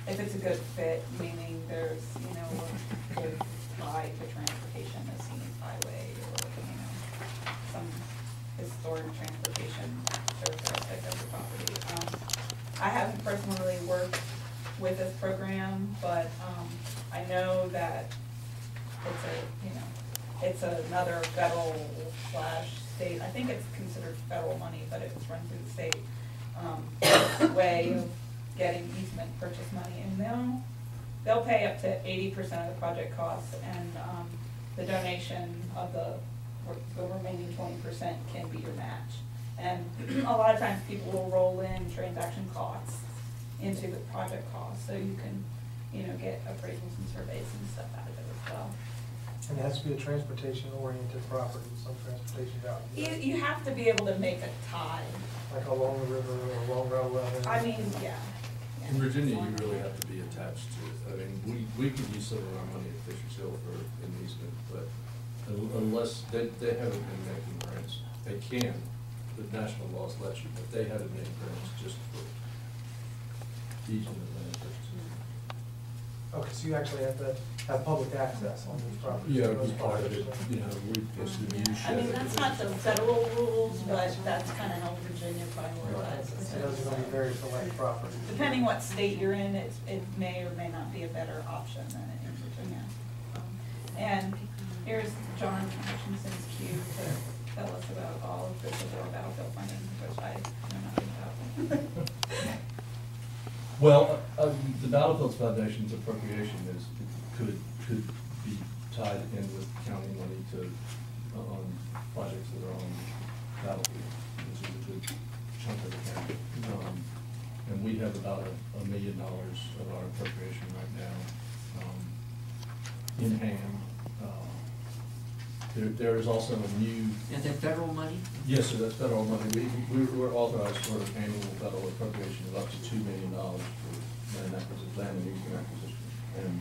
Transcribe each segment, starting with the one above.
if it's a good fit, meaning there's, you know, a good tie to transportation, a scenic highway, or, you know, some historic transportation characteristic of the property. I haven't personally worked with this program, but I know that it's a, you know, it's another federal / state, I think it's considered federal money, but it's run through the state way of getting easement purchase money, and they'll pay up to 80% of the project costs, and the donation of the remaining 20% can be your match. And a lot of times people will roll in transaction costs into the project costs, so you can, you know, get appraisals and surveys and stuff out of it as well. And it has to be a transportation-oriented property, some transportation value. You have to be able to make a tie. Like along the river or along Route 11. I mean, yeah. In Virginia, you really have to be attached to it. I mean, we could use some of our money at Fisher's Hill for an easement, but unless they haven't been making grants, they can. The national laws let you, but they haven't made grants just for easement and land purchases. Okay, so you actually have to have public access on these properties. Yeah, it was part of it, you know, we basically use. I mean, that's not the federal rules, but that's kind of how Virginia prioritizes. So those are going to be very select properties. Depending what state you're in, it may or may not be a better option than in Virginia. And here's John Hutchinson's cue to tell us about all of this about battlefield funding, which I know nothing about. Well, the Battlefields Foundation's appropriation could be tied in with county money to on projects that are on battlefield, which is a good chunk of the county. And we have about $1 million of our appropriation right now in hand. There is also a new. Is that federal money? Yes, sir, that's federal money. We're authorized for an annual federal appropriation of up to $2 million for land and easement acquisition. And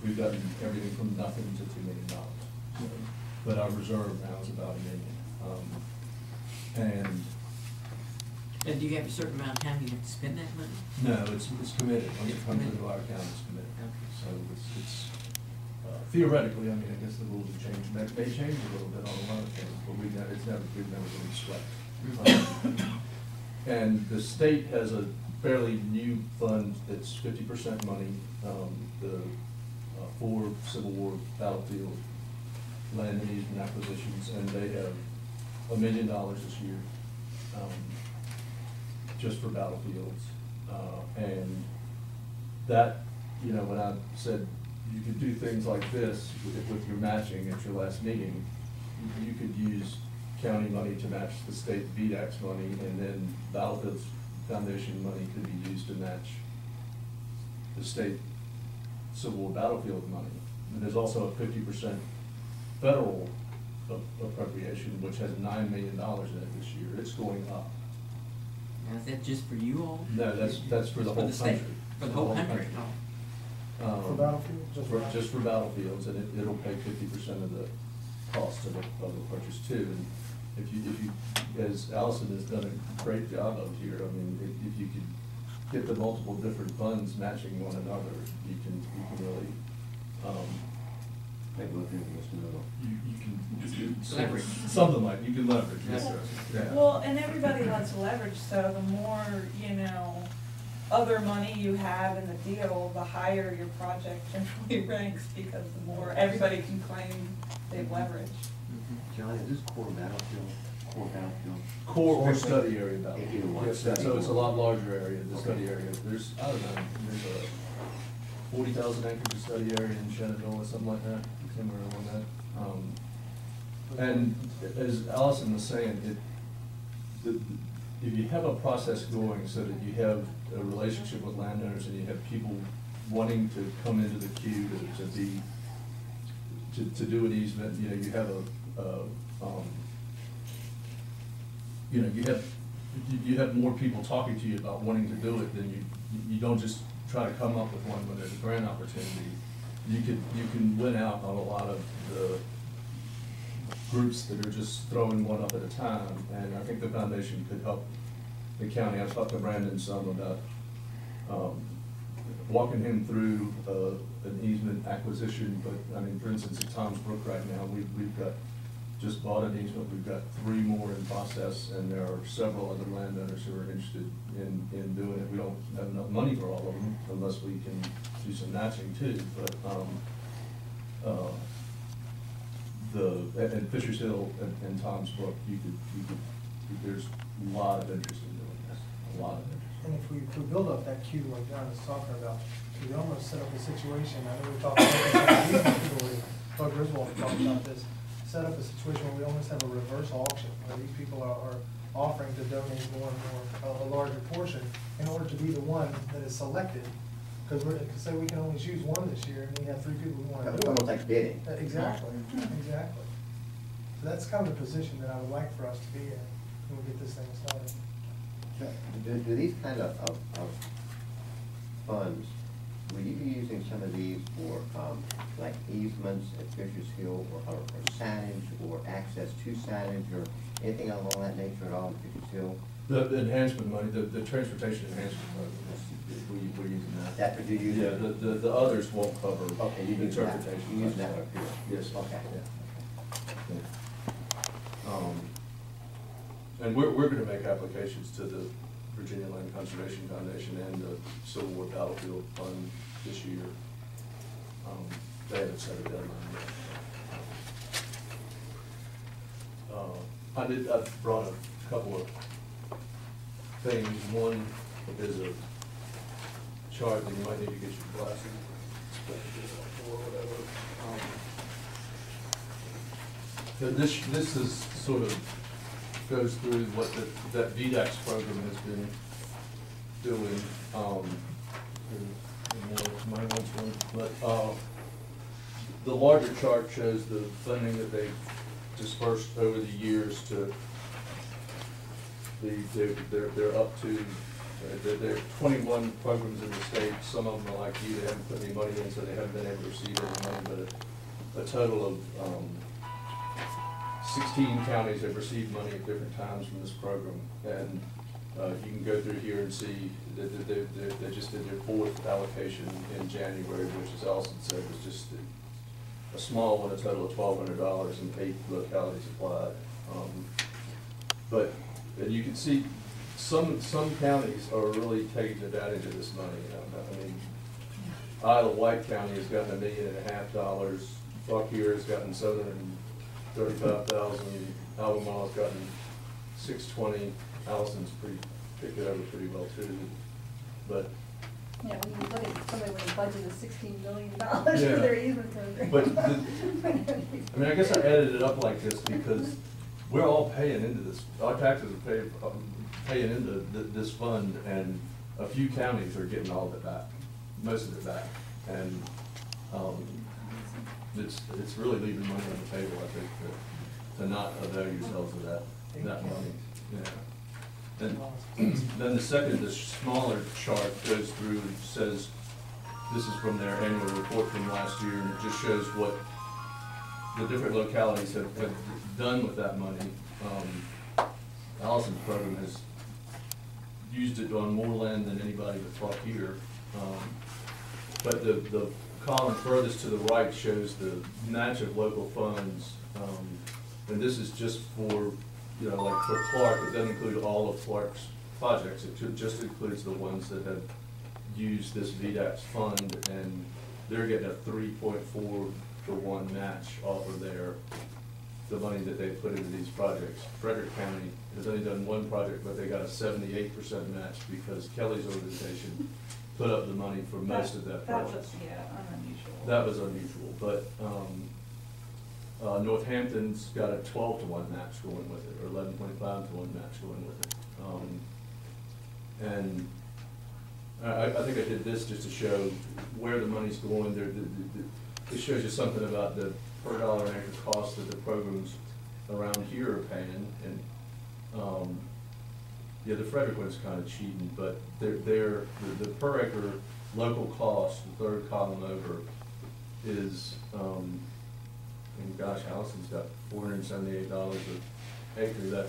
we've gotten everything from nothing to $2 million. But our reserve now is about $1 million. And do you have a certain amount of time you have to spend that money? No, it's committed. Once it comes into our account, it's committed. Okay. So it's theoretically, I mean, I guess the rules have changed. That may change a little bit on a lot of things, but we've never really swept. And the state has a fairly new fund that's 50% money, for Civil War battlefield land and easement acquisitions, and they have $1 million this year, just for battlefields. And that, you know, when I said you could do things like this with your matching at your last meeting, you could use county money to match the state VDAX money, and then Battlefields Foundation money could be used to match the state Civil War battlefield money. And there's also a 50% federal appropriation, which has $9 million in it this year. It's going up. Now, is that just for you all? No, that's for the whole country. For the whole country? For battlefield? Just for battlefields, and it'll pay 50% of the cost of the purchase too. And if you, as Allison has done a great job of here, I mean, if you could get the multiple different funds matching one another, you can really, Maybe we'll do this middle. you can Leverage. something like, you can leverage, yes, sir. Yeah. Well, and everybody wants leverage, so the more, you know, other money you have in the deal, the higher your project generally ranks, because the more everybody can claim they've leveraged. John, is this core battlefield? Core or study area battlefield. Either one. Yes, so it's a lot larger area, the study area. There's, I don't know, there's a 40,000 acres of study area in Shenandoah, something like that, somewhere around that. And as Allison was saying, if you have a process going so that you have a relationship with landowners and you have people wanting to come into the queue to do an easement, you know, you have you have more people talking to you about wanting to do it than you don't just try to come up with one when there's a grant opportunity. You can win out on a lot of the groups that are just throwing one up at a time, and I think the foundation could help the county. I've talked to Brandon some about walking him through, an easement acquisition, but, I mean, for instance, at Tom's Brook right now, we've got, just bought an easement, we've got 3 more in process, and there are several other landowners who are interested in doing it. We don't have enough money for all of them, unless we can do some matching too, but, and Fisher's Hill and Tom's Brook, there's a lot of interest in doing this, a lot of interest. And if we build up that queue like John is talking about, we almost set up a situation, I know we talked about this, Bud Griswold talked about this, set up a situation where we almost have a reverse auction, where these people are offering to donate more and more, a larger portion, in order to be the one that is selected. Because say we can only choose one this year, and we have 3 people who want to do it. Almost like bidding. Exactly, exactly. So that's kind of the position that I would like for us to be in, when we get this thing started. Do these kind of funds, will you be using some of these for, like easements at Fisher's Hill, or signage, or access to signage, or anything along that nature at all at Fisher's Hill? The enhancement money, the transportation enhancement money, we're using that. That's what you use? Yeah, the others won't cover Okay, you use that. interpretation. You use that up here? Yes. Okay. Yeah. And we're gonna make applications to the Virginia Land Conservation Foundation and the Civil War Battlefield Fund this year. They haven't set a deadline yet. I brought a couple of things. One is a chart that you might need to get your glasses or whatever. This is sort of goes through what that VDAX program has been doing. But the larger chart shows the funding that they've dispersed over the years to they're up to, there are 21 programs in the state. Some of them are like you, they haven't put any money in, so they haven't been able to receive any money, but a total of 16 counties have received money at different times from this program. And you can go through here and see that they just did their 4th allocation in January, which, as Allison said, was just a small one, a total of $1,200, and 8 localities applied. And you can see some counties are really taking advantage of this money. I mean, Isle of Wight County has gotten $1.5 million. Fauquier has gotten $735,000. Albemarle has gotten $620,000. Allison's picked it over pretty well too. But yeah, when you look at somebody with a budget of $16 million Yeah. for their easement program. But I mean, I guess I added it up like this because we're all paying into this. Our taxes are paying into this fund, and a few counties are getting all of it back, most of it back, and it's really leaving money on the table, I think, to not avail yourselves of that money. Yeah. And then the second, the smaller chart goes through and says, this is from their annual report from last year, and it just shows what the different localities have done with that money. Allison's program has used it on more land than anybody but Fauquier. But the column furthest to the right shows the match of local funds. And this is just for, like for Clark, it doesn't include all of Clark's projects. It just includes the ones that have used this VDAX fund, and they're getting a 3.4-to-1 match off of the money that they put into these projects. Frederick County has only done one project, but they got a 78% match because Kelly's organization put up the money for most of that project. That was, unusual. That was unusual, but Northampton's got a 12-to-1 match going with it, or 11.5-to-1 match going with it. And I think I did this just to show where the money's going. This shows you something about the per dollar an acre cost that the programs around here are paying. And yeah, the Frederick one's kind of cheating, but the per acre local cost, the third column over, is and gosh, Allison's got $478 an acre.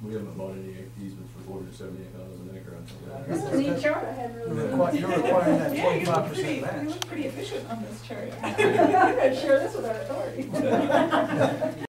We haven't bought any easements for $478 an acre until that. This is a neat chart, I hadn't really The seen you're requiring that Yeah, you look 25% pretty, match. you look pretty efficient on this chart. Share this with our authority.